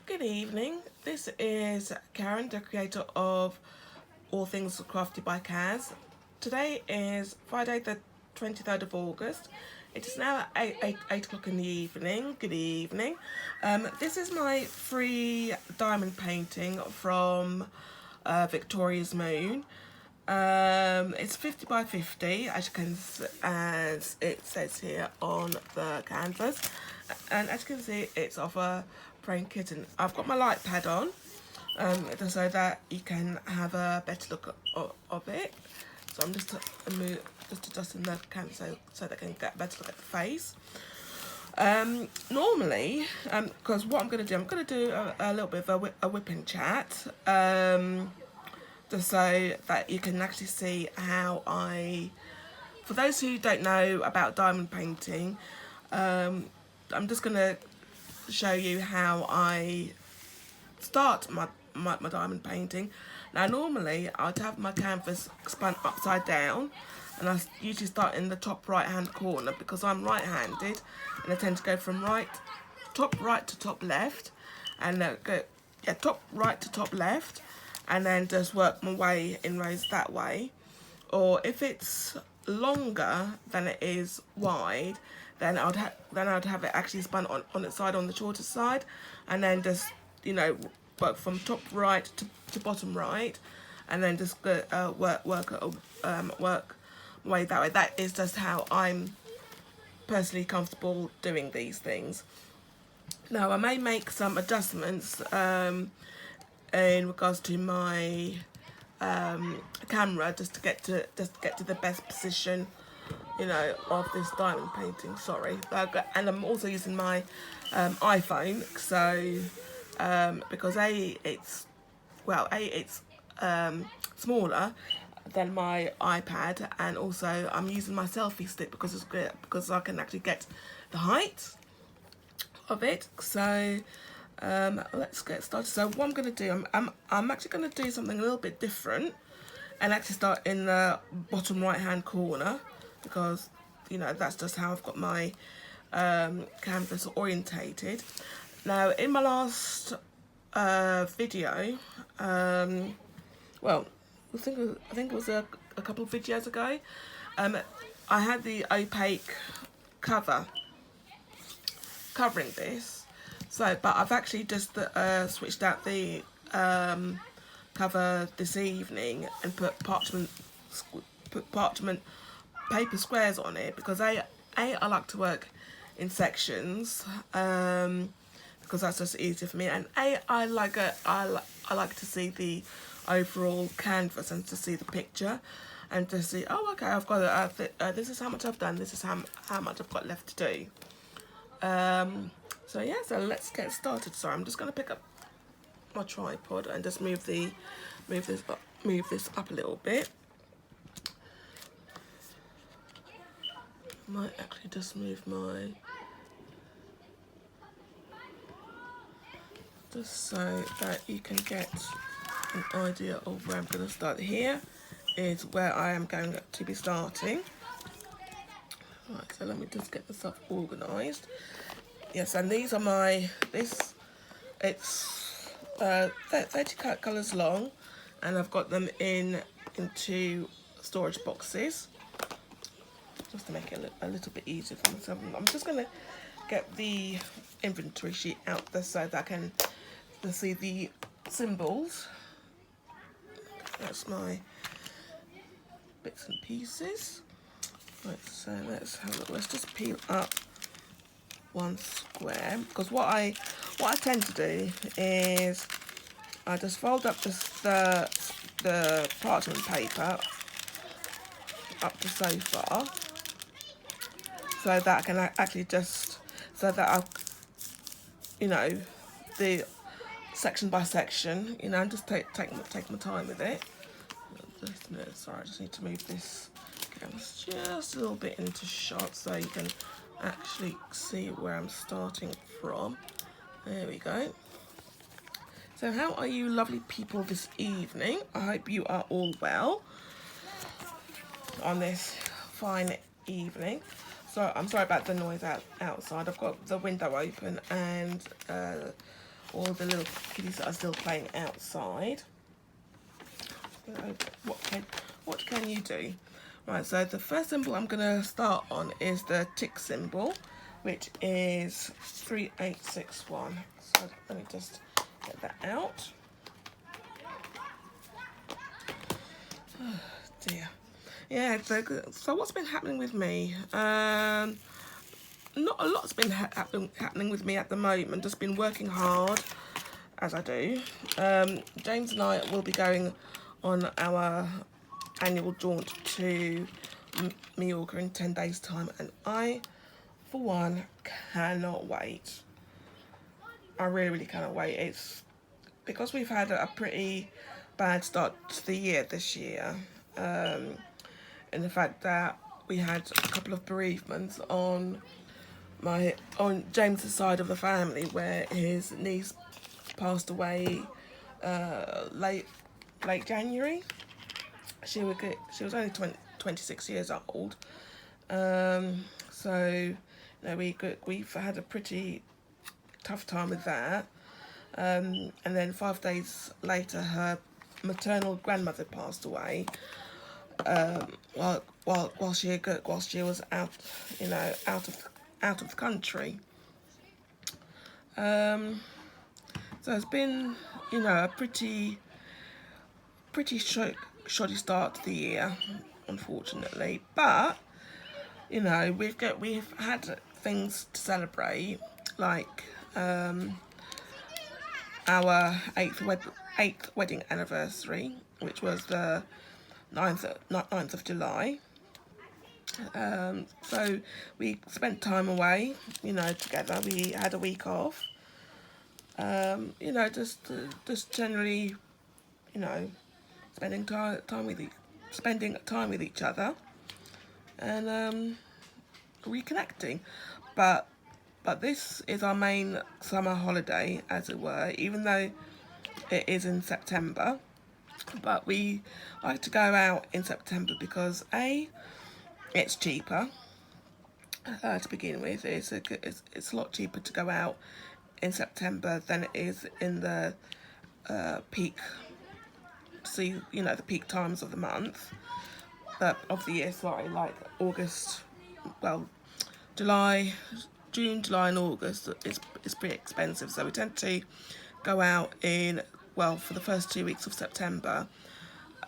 Good evening, this is Karen, the creator of All Things Crafted by Kaz. Today is Friday the 23rd of August. It is now 8 o'clock in the evening. Good evening. This is my free diamond painting from Victoria's Moon. It's 50 by 50 as it says here on the canvas, and as you can see it's of a praying kitten. I've got my light pad on so that you can have a better look of it. So I'm just adjusting the canvas so they can get a better look at the face. Normally, because what I'm going to do a little bit of a whipping chat. Just so that you can actually see how for those who don't know about diamond painting, I'm just going to show you how I start my diamond painting. Now normally I'd have my canvas spun upside down, and I usually start in the top right hand corner because I'm right handed, and I tend to go from top right to top left, and top right to top left, and then just work my way in rows that way. Or if it's longer than it is wide, then I'd have it actually spun on its side, on the shorter side, and then just work from top right to bottom right, and then just work my way that way. That is just how I'm personally comfortable doing these things. Now I may make some adjustments in regards to my camera, just to get to the best position, of this diamond painting. Sorry, and I'm also using my iPhone, so because it's smaller than my iPad, and also I'm using my selfie stick because it's good, because I can actually get the height of it. So let's get started. So what I'm going to do, I'm actually going to do something a little bit different, and actually start in the bottom right hand corner, because that's just how I've got my canvas orientated. Now in my last video, well, I think it was a couple of videos ago, I had the opaque covering this. So, but I've actually just switched out the cover this evening and put parchment paper squares on it, because I like to work in sections, because that's just easier for me, and I like to see the overall canvas and to see the picture, and to see, oh okay, I've got this is how much I've done, this is how much I've got left to do. So yeah, so let's get started. So I'm just going to pick up my tripod and just move this up a little bit. Might actually just move just so that you can get an idea of where I'm going to start. Here is where I am going to be starting. Right, so let me just get this up organised. Yes, and these are it's 30 colours long, and I've got them into storage boxes, just to make it a little bit easier for myself. I'm just going to get the inventory sheet out there so that I can see the symbols. That's my bits and pieces. Right, so let's just peel up one square, because what I tend to do is I just fold up the parchment paper up to so far, so that I can actually just, so that the section by section, and just take my time with it. Just a minute, sorry, I just need to move this canvas just a little bit into shot so you can actually see where I'm starting from. There we go. So how are you lovely people this evening? I hope you are all well on this fine evening. So I'm sorry about the noise outside. I've got the window open and for the little kiddies that are still playing outside. What can you do? Right, so the first symbol I'm going to start on is the tick symbol, which is 3861. So let me just get that out. Oh dear. Yeah, so what's been happening with me? Not a lot's been happening with me at the moment. Just been working hard, as I do. James and I will be going on our annual jaunt to Mallorca in 10 days' time, and I, for one, cannot wait. I really cannot wait. It's because we've had a pretty bad start to the year this year, in the fact that we had a couple of bereavements on James's side of the family, where his niece passed away late January. She was only 26 years old. So you know, we've had a pretty tough time with that. And then 5 days later, her maternal grandmother passed away. While she was out, you know, out of the country. So it's been, you know, a pretty shoddy start to the year, unfortunately. But you know, we've had things to celebrate, like our eighth wedding anniversary, which was the 9th of July. So we spent time away, you know, together. We had a week off. You know, just generally, you know, spending time with each other, and reconnecting. But this is our main summer holiday, as it were, even though it is in September. But we like to go out in September because it's cheaper to begin with. It's a lot cheaper to go out in September than it is in the peak. See, you know, the peak times of the month, of the year. Sorry, like August. Well, June, July, and August is pretty expensive. So we tend to go out for the first 2 weeks of September.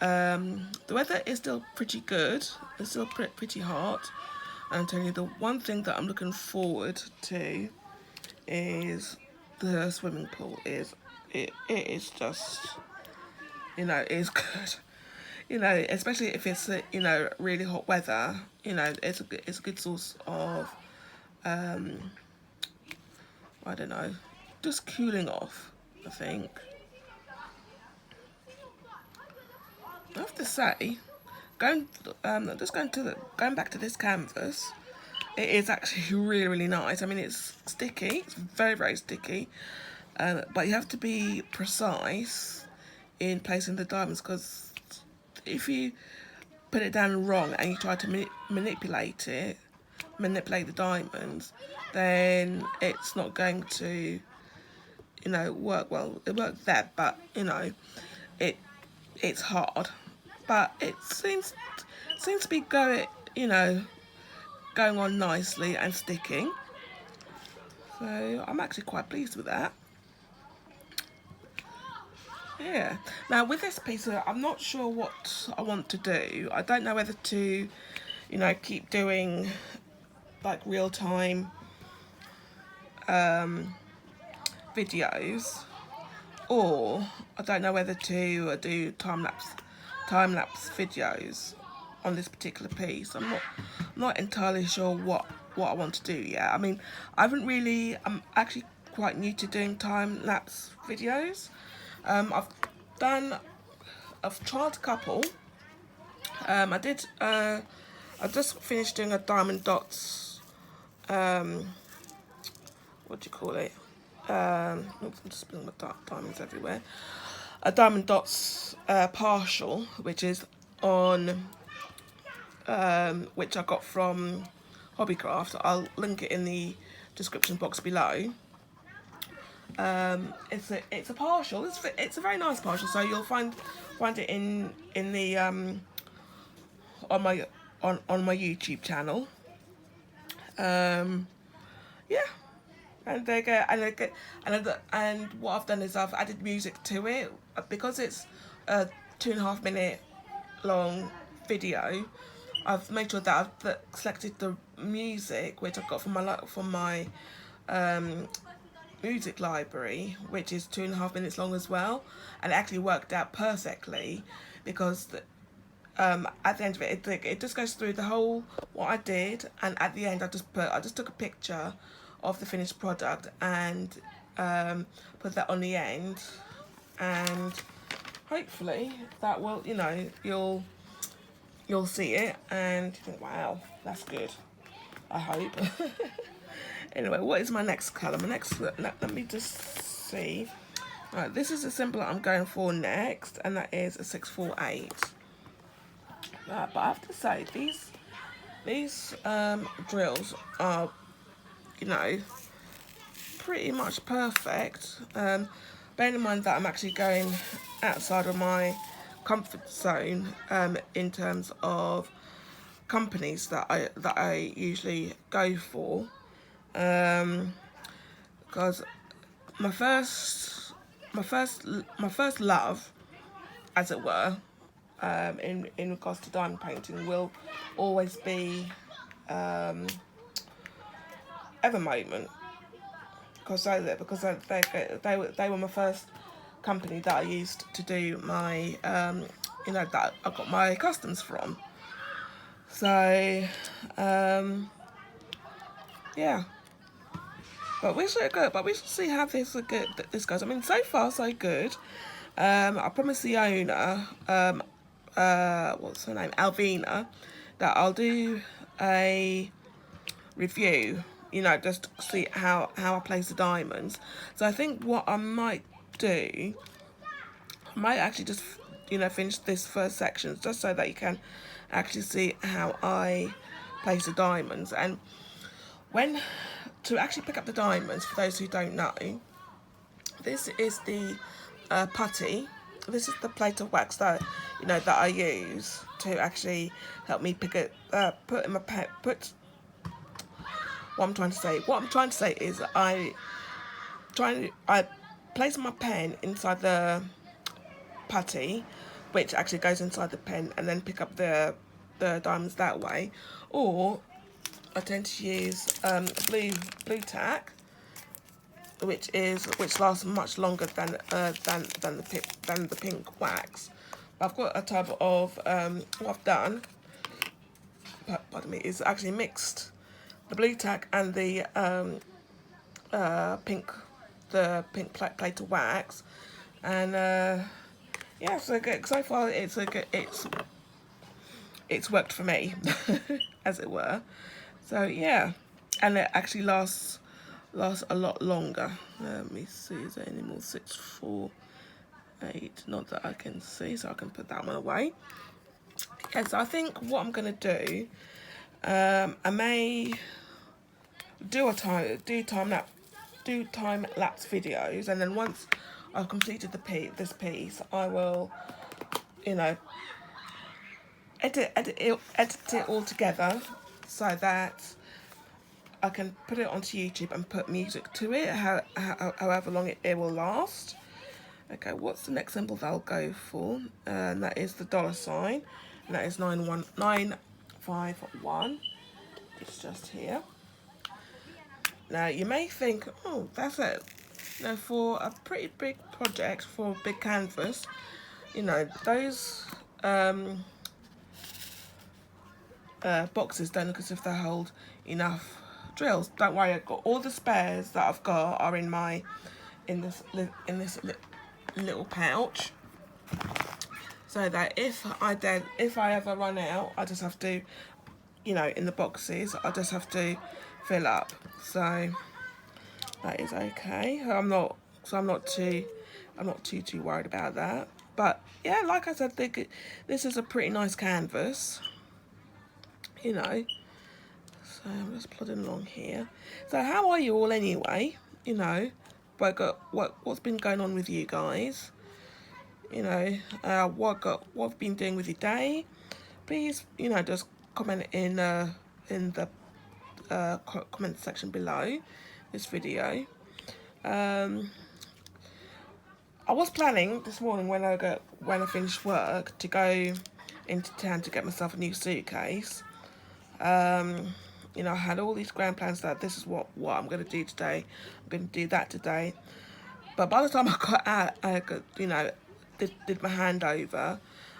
The weather is still pretty good. It's still pretty hot. And I'm telling you, the one thing that I'm looking forward to is the swimming pool. It is just, you know, it's good. You know, especially if it's you know, really hot weather. You know, it's a good source of I don't know, just cooling off, I think. I have to say, going back to this canvas, it is actually really nice. I mean, it's sticky. It's very sticky, but you have to be precise in placing the diamonds, because if you put it down wrong and you try to manipulate the diamonds, then it's not going to, you know, work well. It worked there, but you know, it's hard. But it seems to be going on nicely and sticking. So I'm actually quite pleased with that. Yeah. Now with this piece, I'm not sure what I want to do. I don't know whether to, you know, keep doing like real time videos, or I don't know whether to do time lapse videos on this particular piece. I'm not entirely sure what I want to do yet. I mean, I'm actually quite new to doing time lapse videos. I've tried a couple. I just finished doing a diamond dots, what do you call it? Oops, I'm just spilling my diamonds everywhere. A diamond dots partial, which is on, which I got from Hobbycraft. I'll link it in the description box below. It's a partial. It's a very nice partial. So you'll find it in the on my YouTube channel. Yeah, and they get and what I've done is I've added music to it because it's a 2.5 minute long video. I've made sure that I've selected the music which I've got from my music library, which is 2.5 minutes long as well, and it actually worked out perfectly because at the end of it just goes through the whole what I did, and at the end I just took a picture of the finished product and put that on the end, and hopefully that will, you know, you'll see it and you think, wow, that's good. I hope. Anyway, what is my next colour? Let me just see. Right, this is the symbol I'm going for next, and that is a 648. But I have to say, these drills are, you know, pretty much perfect. Bearing in mind that I'm actually going outside of my comfort zone in terms of companies that I usually go for, because my first love, as it were, in regards to diamond painting will always be Evermoment, because they were my first company that I used to do my you know, that I got my customs from. So yeah, but we should go. But we should see how this goes. I mean, so far so good. I promised the owner, what's her name, Alvina, that I'll do a review, you know, just to see how I place the diamonds. So I think what I might do, I might actually just, you know, finish this first section just so that you can actually see how I place the diamonds. And when to actually pick up the diamonds, for those who don't know, this is the putty. This is the plate of wax that, you know, that I use to actually help me pick it, put in my pen. What I'm trying to say is I place my pen inside the putty, which actually goes inside the pen, and then pick up the diamonds that way. Or I tend to use blue tack, which lasts much longer than the pink wax. But I've got a type of what I've done, pardon me, is actually mixed the blue tack and the pink plate of wax, and yeah, so far it's worked for me, as it were. So yeah, and it actually lasts a lot longer. Let me see, is there any more? 6, 4, 8, not that I can see, so I can put that one away. Yeah, so I think what I'm gonna do, I may do time lapse videos, and then once I've completed this piece, I will, you know, edit it all together so that I can put it onto YouTube and put music to it, however long it will last. Okay, what's the next symbol that I'll go for? And that is the $sign, and that is 951. It's just here. Now you may think, oh, that's it. Now for a pretty big project, for a big canvas, you know, those boxes don't look as if they hold enough drills. Don't worry, I've got all the spares that I've got are in this little pouch, so that if I ever run out, I just have to, you know, in the boxes, I just have to fill up. So that is okay. I'm not too worried about that. But yeah, like I said, this is a pretty nice canvas, you know. So I'm just plodding along here. So how are you all anyway? You know, what's been going on with you guys. You know, what I've been doing with your day. Please, just comment in the comment section below this video. I was planning this morning when I finished work to go into town to get myself a new suitcase. I had all these grand plans that this is what I'm going to do today. I'm going to do that today. But by the time I got out, did my handover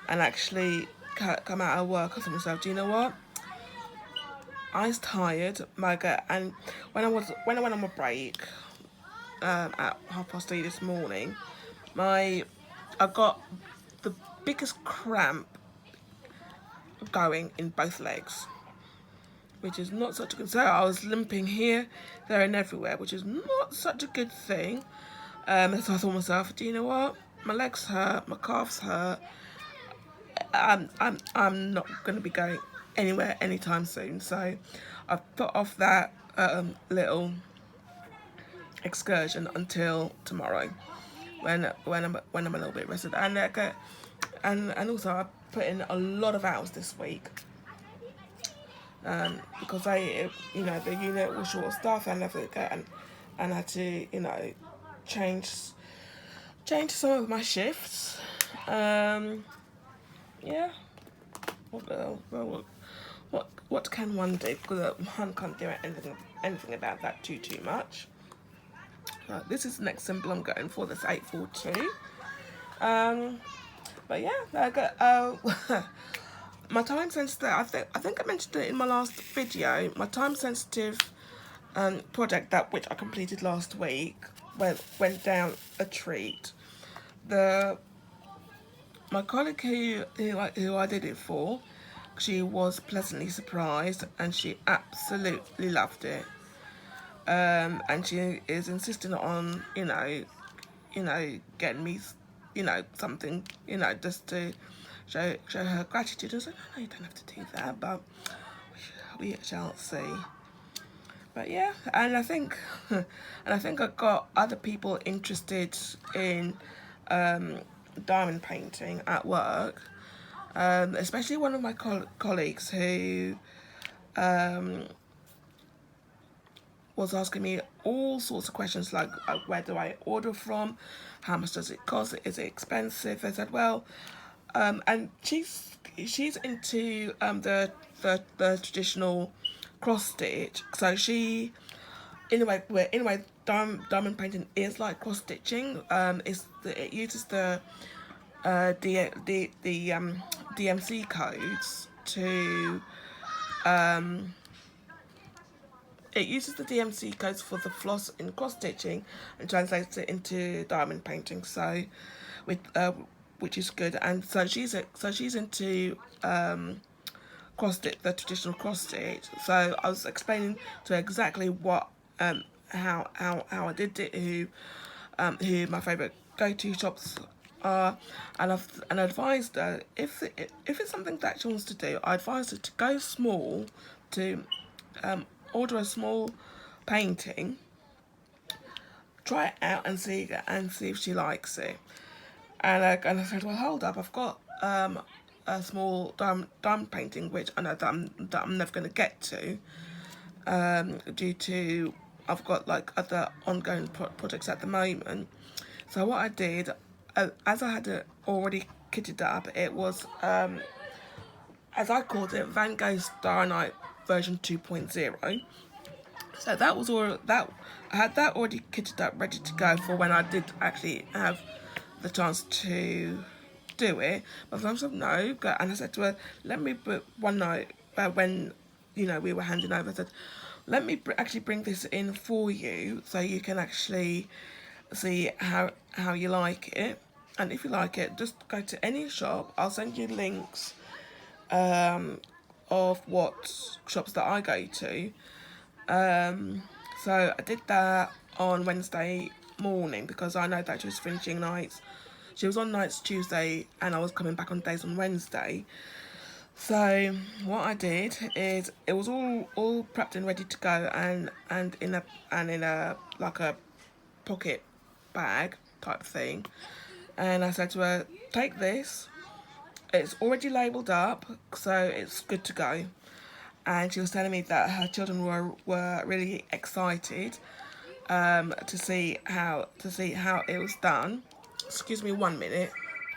and actually come out of work, I thought to myself, do you know what? I was tired, and when I went on my break at 3:30 this morning, I got the biggest cramp going in both legs, which is not such a good. So I was limping here, there, and everywhere, which is not such a good thing. So I thought to myself, do you know what? My legs hurt, my calves hurt. I'm not going to be going anywhere anytime soon. So I've put off that little excursion until tomorrow, when I'm a little bit rested. And also I put in a lot of hours this week. Because the unit was short of staff and everything, and I had to, change some of my shifts. Yeah. What can one do? Because one can't do anything about that too much. This is the next symbol I'm going for. That's 842. But yeah, my time sensitive. I think I mentioned it in my last video. My time sensitive project which I completed last week went down a treat. My colleague who I did it for, she was pleasantly surprised and she absolutely loved it. And she is insisting on getting me something just to show her gratitude. I was like, no, you don't have to do that, but we shall see. But yeah, and I think I got other people interested in diamond painting at work, especially one of my colleagues who was asking me all sorts of questions like where do I order from, how much does it cost, is it expensive? I said, well, and she's into the traditional cross stitch, so she in a way diamond painting is like cross stitching. It uses the DMC codes to it uses the DMC codes for the floss in cross stitching and translates it into diamond painting. So, which is good. And so she's into cross stitch, the traditional cross stitch. So I was explaining to her exactly what how I did it, who my favourite go-to shops are, and I advised her if it's something that she wants to do, I advised her to go small, to order a small painting, try it out and see if she likes it. And I said, well, hold up, I've got a small diamond painting which I know that I'm never going to get to, due to I've got like other ongoing projects at the moment. So what I did, as I had it already kitted up, it was as I called it, Van Gogh Starry Night version 2.0. So that was all that I had that already kitted up, ready to go for when I did actually have the chance to do it. But I said no, and I said to her, let me put one night when we were handing over. I said, let me actually bring this in for you so you can actually see how you like it, and if you like it, just go to any shop. I'll send you links of what shops that I go to. So I did that on Wednesday morning because I know that she was finishing nights. She was on nights Tuesday and I was coming back on days on Wednesday. So what I did is it was all prepped and ready to go, and in a like a pocket bag type thing. And I said to her, take this. It's already labelled up, so it's good to go. And she was telling me that her children were really excited to see how it was done. Excuse me 1 minute.